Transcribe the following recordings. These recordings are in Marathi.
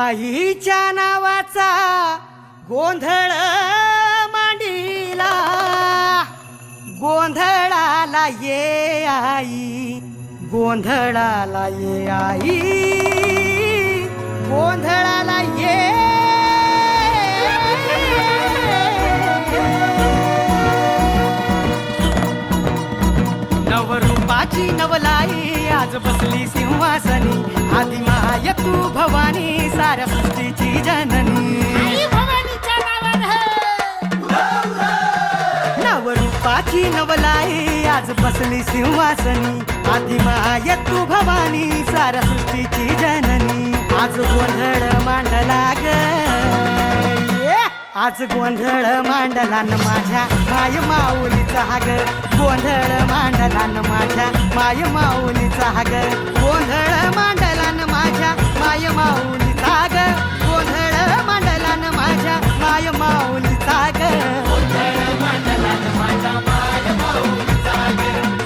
आईच्या नावाचा गोंधळ मांडीला, गोंधळाला ये आई, गोंधळाला ये आई, गोंधळाला ये. नवरूपाची नवलाई आज बसली सिंहासनी, आधी माय तू भवानी साऱ्या सृष्टीची जननी. नवरूपाची नवलाई आज बसली सिंहासनी, आधी माय तू भवानी साऱ्या सृष्टीची जननी. आज गोंधळ मांडला ग, आज गोंधळ मांडला न माझ्या माय माऊलीचा ग, गोंधळ मांडला न माझ्या माय माऊलीचा ग, गोंधळ मांडला न माझ्या माय माऊलीचा ग, गोंधळ मांडला न माझ्या माय माऊलीचा ग, गोंधळ मांडला न माझ्या माय माऊलीचा ग,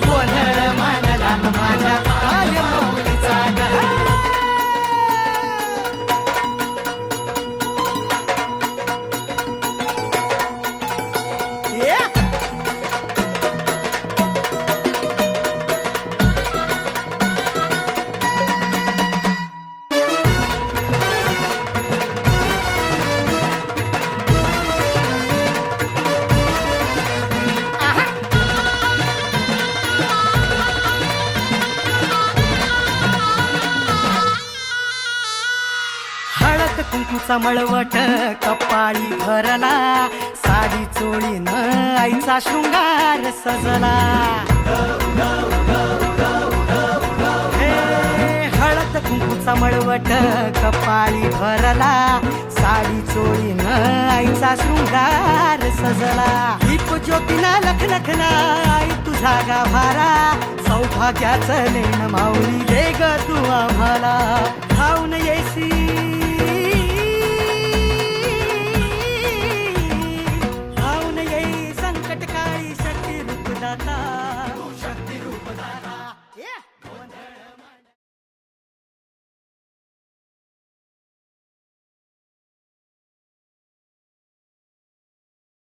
गोंधळ मांडला न माझ्या माय माऊलीचा ग. कुंकूचा मळवट कपाळी भरला, साडी चोळीनं आईचा शृंगार सजला. हळद कुंकूचा मळवट कपाळी भरला, साडी चोळीनं आईचा शृंगार सजला. दीप ज्योतीनं लखलखला आई तुझा गाभारा, सौभाग्याचं लेण माऊली दे ग तू आम्हाला. खाऊन येसी